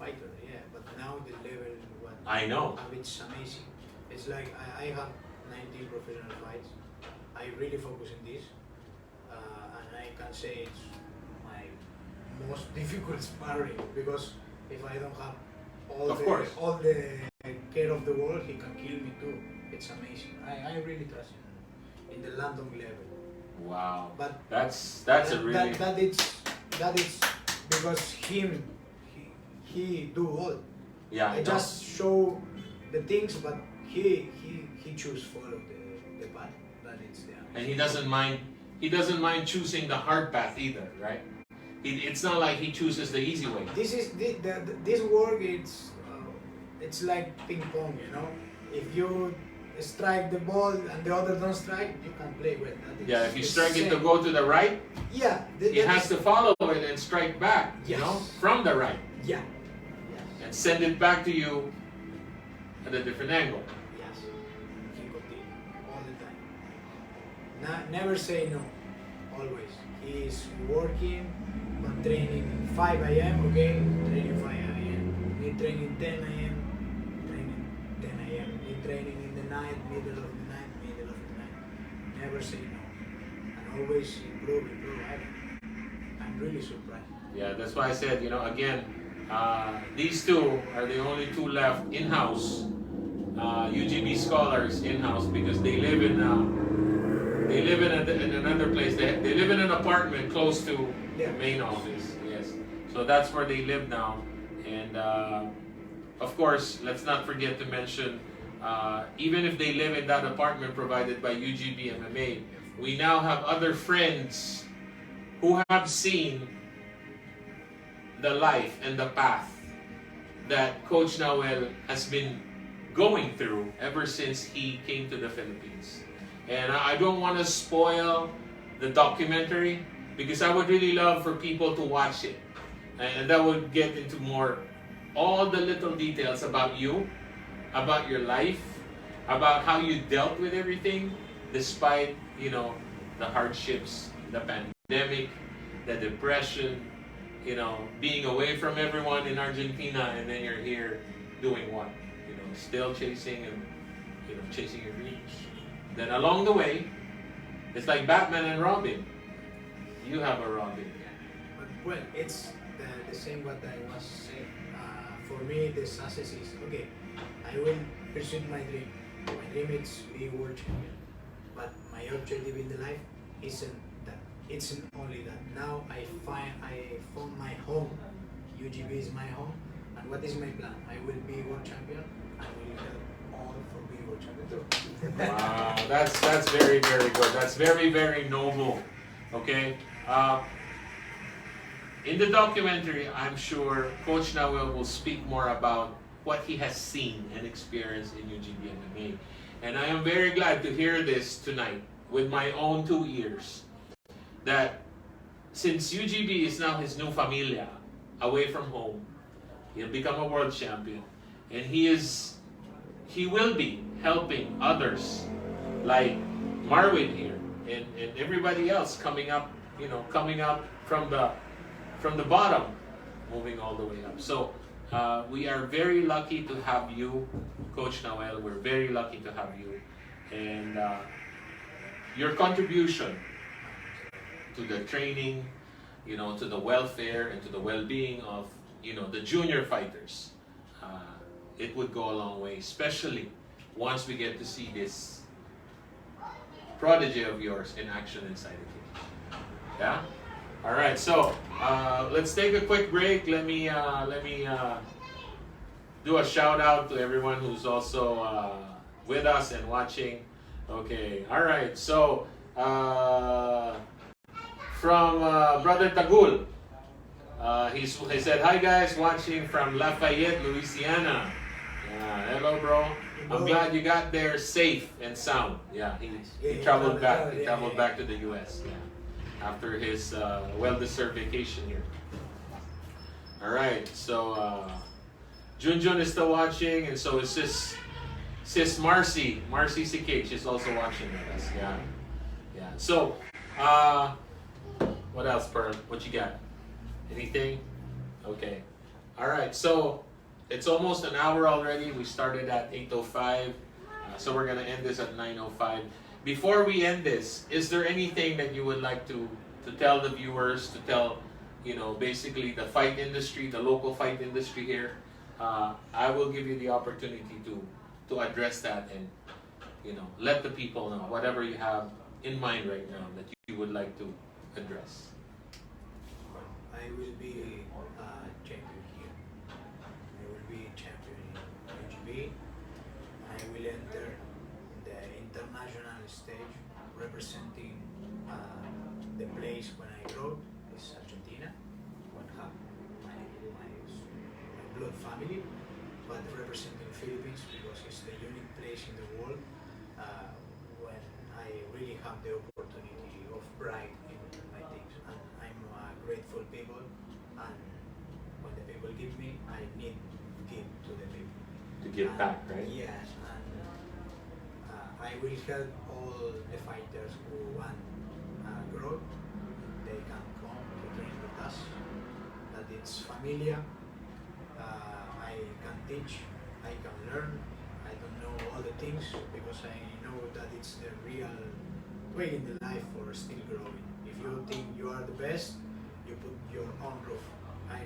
fighter, yeah. But now the level, what I know. it's amazing. It's like I have 19 professional fights. I really focus in this, and I can say it's my most difficult sparring because if I don't have all the care of the world, he can kill me too. It's amazing. I really trust him in the London level. Wow. But that's a really that it's because he do all. yeah. I just show the things, but he choose follow the path that it's there. And he doesn't mind. He doesn't mind choosing the hard path either, right? It's not like he chooses the easy way. This is this work. It's like ping pong, you know. If you strike the ball and the other don't strike, you can play with that. Yeah, if you strike it to go to the right, yeah, he has to follow it and strike back, you know, from the right, yeah, and send it back to you at a different angle. yes. He continue all the time. Never say no. Always. He is working, but training 5 a.m. Okay, training 5 a.m. He training 10 a.m. Training 10 a.m. He training in the night, middle of the night. Never say no, and always improve. I'm really surprised. Yeah, that's why I said, you know, again, these two are the only two left in-house, UGB scholars in-house, because they live in another place. They live in an apartment close to the main office. Yes, so that's where they live now. And of course, let's not forget to mention, even if they live in that apartment provided by UGB MMA, we now have other friends who have seen the life and the path that Coach Nahuel has been going through ever since he came to the Philippines. And I don't want to spoil the documentary because I would really love for people to watch it. And that would get into all the little details about you, about your life, about how you dealt with everything despite, you know, the hardships, the pandemic, the depression, you know, being away from everyone in Argentina, and then you're here doing what? You know, still chasing your dreams. Then along the way, it's like Batman and Robin. You have a Robin. But well, it's the same what I was saying. For me, the success is okay. I will pursue my dream. My dream is be world champion. But my objective in the life isn't that. It's only that. Now I found my home. UGB is my home. And what is my plan? I will be world champion. I will help all for being world champion too. Wow, that's very, very good. That's very, very noble. Okay. In the documentary, I'm sure Coach Nahuel will speak more about what he has seen and experienced in UGB MMA. And I am very glad to hear this tonight with my own 2 ears. That since UGB is now his new familia, away from home, he'll become a world champion. And he will be helping others like Marwin here, and everybody else coming up, coming up from the bottom, moving all the way up. So we are very lucky to have you, Coach Nahuel. We're very lucky to have you, and your contribution to the training, to the welfare and to the well-being of, the junior fighters. It would go a long way, especially once we get to see this prodigy of yours in action inside the cage. Yeah? All right, so let's take a quick break. Let me do a shout out to everyone who's also with us and watching. Okay, all right, so from Brother Tagul, he said, "Hi guys, watching from Lafayette, Louisiana." Hello, bro. I'm glad you got there safe and sound. Yeah, he traveled back. He traveled back to the U.S. Yeah, after his well-deserved vacation here. All right, so Junjun is still watching, and so is Sis Marcy CK. She's also watching with us. Yeah, yeah. So, what else, Pearl? What you got? Anything? Okay. All right. So it's almost an hour already. We started at 8:05, so we're gonna end this at 9:05. Before we end this, is there anything that you would like to tell the viewers, to tell, basically the fight industry, the local fight industry here? I will give you the opportunity to address that and, let the people know whatever you have in mind right now that you would like to address. I will be champion here. I will be champion in UGB. I will enter the international stage representing the place when I grew, is Argentina, what have my blood family, but representing Philippines because it's the unique place in the world when I really have the opportunity of pride in my things. And I'm grateful people, and when the people give me, I need to give to the people. To give back, right? Yes, and I will help all the fighters who want growth. They can come to train with us. That it's familiar. I can teach. I can learn. I don't know all the things because I know that it's the real way in the life for still growing. If you think you are the best, you put your own roof. I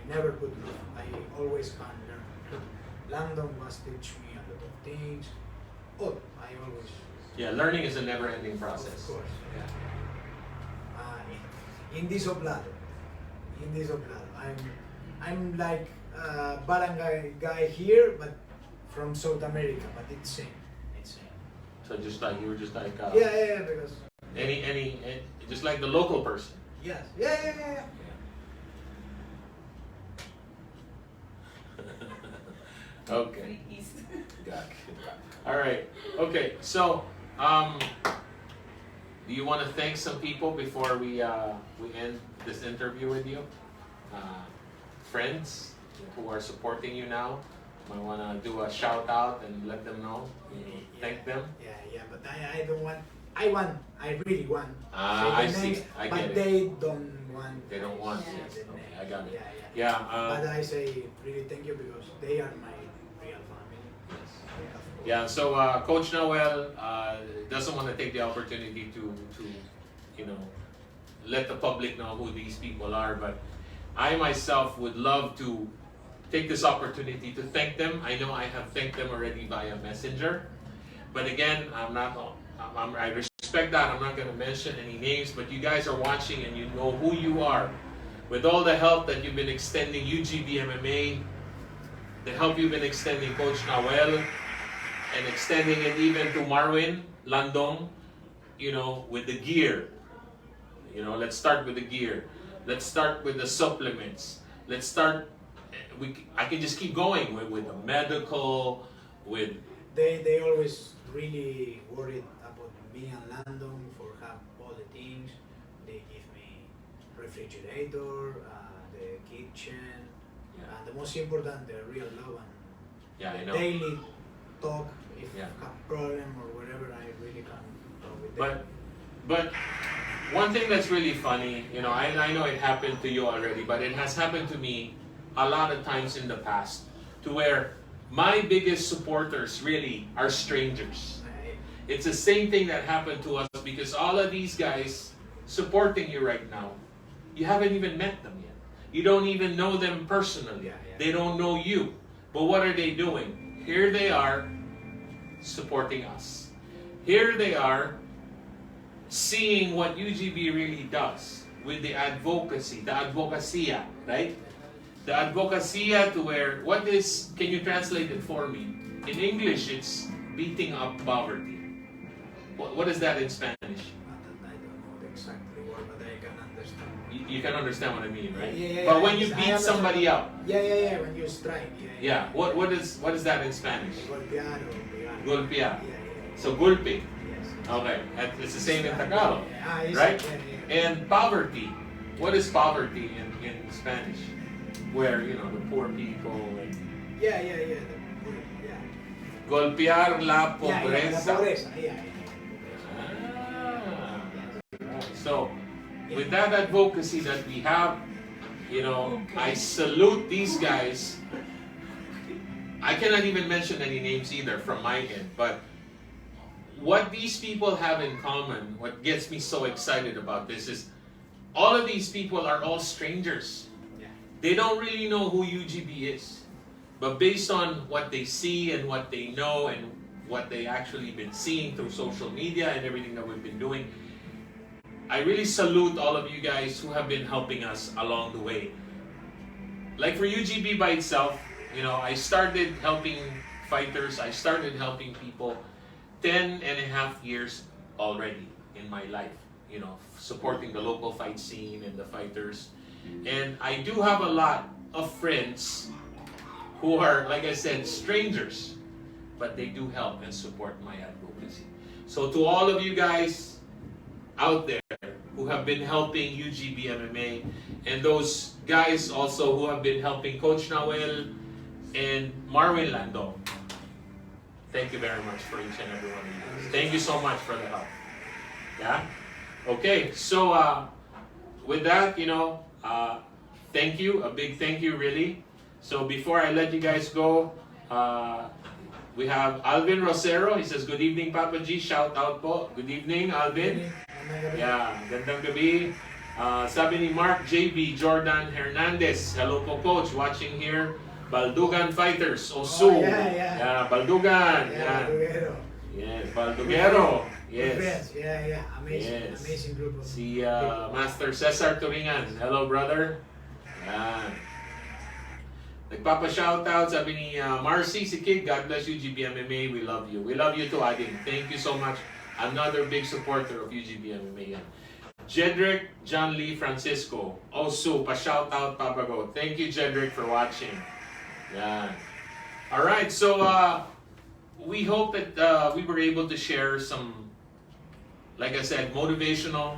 never put roof. I always can learn. Landon was teach me a lot of things. Oh, I always. Yeah, learning is a never-ending process. Of course. Yeah. In this oblado, I'm like barangay guy here, but from South America. But it's same. So just like you were just like Yeah, because any just like the local person. yes, yeah. Okay. Got it. All right. Okay. So, do you want to thank some people before we end this interview with you? Friends who are supporting you now. I want to do a shout out and let them know. Thank them. Yeah. But I don't want. I really want. I say the see. names, I get but it. they don't want. They don't want. Yeah. Yes. the Okay, name. I got it. Yeah. Yeah. But I say really thank you because they are my real family. Yeah, so Coach Nahuel doesn't want to take the opportunity to let the public know who these people are, but I myself would love to take this opportunity to thank them. I know I have thanked them already via Messenger, but again, I respect that. I'm not going to mention any names, but you guys are watching and you know who you are. With all the help that you've been extending UGB MMA, the help you've been extending Coach Nahuel, and extending it even to Marwin, Landong, with the gear. Let's start with the gear. Let's start with the supplements. Let's start, I can just keep going with the medical, with... They always really worried about me and Landon for have all the things. They give me refrigerator, the kitchen, and the most important, the real love and I know. daily talk. If Yeah. I have problem or whatever, I really can talk But one thing that's really funny, you know, I know it happened to you already, but it has happened to me a lot of times in the past, to where my biggest supporters really are strangers. It's the same thing that happened to us, because all of these guys supporting you right now, you haven't even met them yet. You don't even know them personally. They don't know you. But what are they doing? Here they are supporting us. Here they are seeing what UGB really does with the advocacy, the advocacia, right? The advocacia, to where, what is, can you translate it for me? In English, it's beating up poverty. What is that in Spanish? I don't know the exact word, but I can understand. You can understand what I mean, right? Yeah, but when you beat somebody up. Yeah, when you strike. Yeah. What is that in Spanish? Golpear. Golpear. Yeah. So golpe. Yes. Okay. It's the same in Tagalog, Yeah, right? Yeah. And poverty. What is poverty in Spanish? Where, you know, the poor people. And Yeah. golpear la Yeah, pobreza. la pobreza. Yeah. So, with that advocacy that we have, you know, I salute these guys. I cannot even mention any names either from my end, but what these people have in common, what gets me so excited about this, is all of these people are all strangers. They don't really know who UGB is, but based on what they see and what they know and what they actually been seeing through social media and everything that we've been doing, I really salute all of you guys who have been helping us along the way. Like for UGB by itself, you know, I started helping fighters, I started helping people 10 and a half years already in my life, you know, supporting the local fight scene and the fighters. And I do have a lot of friends who are, like I said, strangers, but they do help and support my advocacy. So to all of you guys out there who have been helping UGB MMA, and those guys also who have been helping Coach Nahuel and Marwin Lando, thank you very much for each and every one of you guys. Thank you so much for the help. Yeah? Okay, so with that, you know, thank you, a big thank you really. So before I let you guys go, we have Alvin Rosero. He says, good evening, Papa G. Shout out po. Good evening, Alvin. Yeah, gandang gabi. Sabi ni Mark JB Jordan Hernandez. Hello po, Coach. Watching here. Baldugan Fighters. Osu. Yeah, Baldugan. Yeah. Baldugero. Yes, Baldugero. Yes. Friends. Yeah. Amazing. Yes. Amazing group of Si Master Cesar Turingan. Hello, brother. Yan. Nagpapa-shoutout, sabi ni Marcy, si Kid, God bless UGB MMA, we love you. We love you too, Ading. Thank you so much. Another big supporter of UGB MMA yan. Jedrick John Lee Francisco. Osu, pa-shoutout, Papa Go. Thank you, Jedrick, for watching. Yan. Alright, so we hope that we were able to share some, like I said, motivational,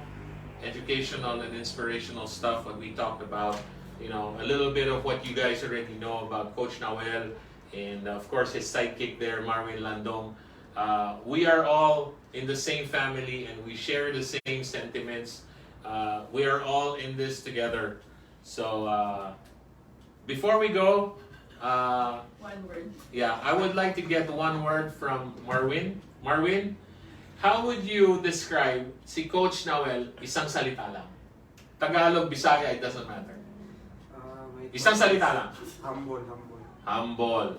educational, and inspirational stuff, what we talked about. You know, a little bit of what you guys already know about Coach Nahuel, and of course his sidekick there, Marwin Landong. We are all in the same family and we share the same sentiments. We are all in this together. So before we go, One word. yeah, I would like to get one word from Marwin. Marwin, how would you describe si Coach Nahuel isang salita lang? Tagalog, Bisaya, it doesn't matter. Isang salita lang. Humble. Humble.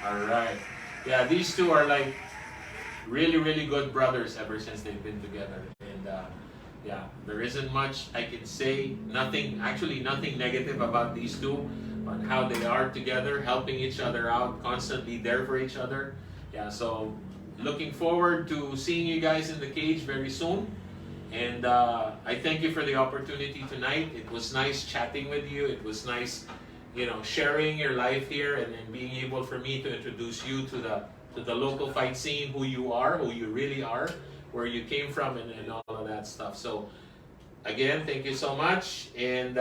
Alright. Yeah, these two are like really, really good brothers ever since they've been together. And yeah, there isn't much I can say. Nothing negative about these two, but how they are together, helping each other out, constantly there for each other. Yeah, so looking forward to seeing you guys in the cage very soon. And I thank you for the opportunity tonight. It was nice chatting with you. It was nice, you know, sharing your life here and then being able for me to introduce you to the local fight scene, who you are, who you really are, where you came from, and all of that stuff. So, again, thank you so much, and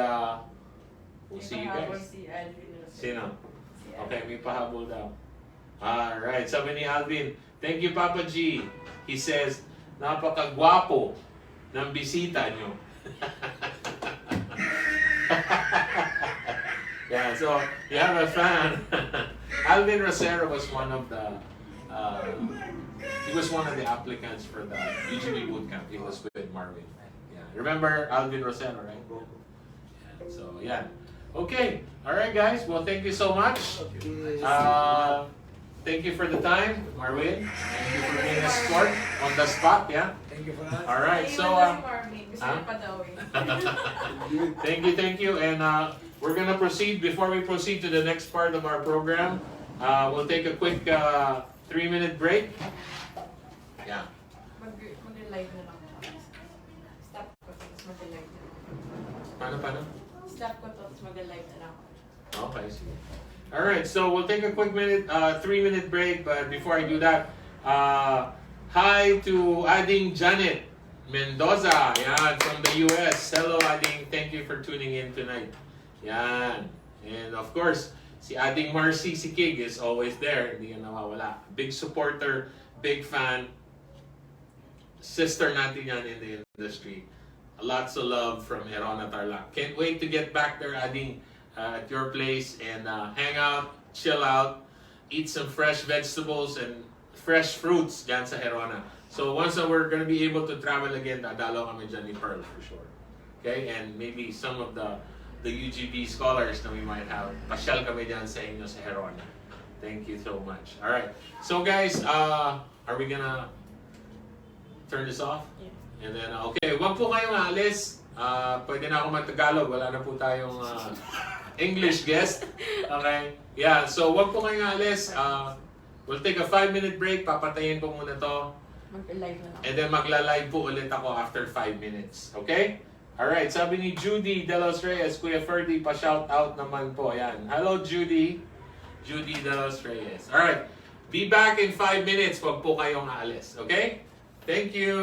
we'll see you guys. Sino? Okay, may pahabol daw. Alright, sabi ni Alvin, thank you, Papa G. He says, napakagwapo ng bisita nyo. Yeah, so you have a fan. Alvin Rosero was one of the he was one of the applicants for the UGB bootcamp. He was with Marvin. Yeah, remember Alvin Rosero, right? Yeah, so yeah. Okay, all right, guys. Well, thank you so much. Thank you for the time, Marvin. Thank you for being a sport on the spot. Yeah. Thank you for that. All right. So. Thank you, and we're gonna proceed. Before we proceed to the next part of our program, we'll take a quick 3-minute break. Yeah. Mag-live na lang. Stop ko, tapos mag-live na lang. Paano? Stop ko, tapos mag-live na lang. Okay. Sige. All right. So we'll take a quick 3-minute break. But before I do that, hi to Ading Janet Mendoza, yan, from the US. Hello, Ading. Thank you for tuning in tonight. Yan. And of course, si Ading Marcy, si Kig is always there. Hindi yan nawawala. Big supporter, big fan. Sister natin yan in the industry. Lots of love from Herona Tarlac. Can't wait to get back there, Ading, at your place and hang out, chill out, eat some fresh vegetables and fresh fruits dyan sa Herona. So once we're gonna be able to travel again, dadalaw kami dyan ni Pearl for sure. Okay, and maybe some of the UGB scholars that we might have. Pasyal kami dyan sa inyo sa Herona. Thank you so much. All right. So guys, are we gonna turn this off? Yeah. And then okay, wag po kayong aalis. Pwede na ako mag-Tagalog. Wala na po tayong English guest. Okay. Yeah. So wag po kayong aalis. We'll take a 5-minute break. Papatayin ko muna to. Mag-live na lang. And then magla-live po ulit ako after 5 minutes. Okay? Alright, sabi ni Judy De Los Reyes, Kuya Ferdy, pa-shout out naman po. Ayan. Hello, Judy. Judy De Los Reyes. Alright, be back in 5 minutes. Huwag po kayong aalis. Okay? Thank you.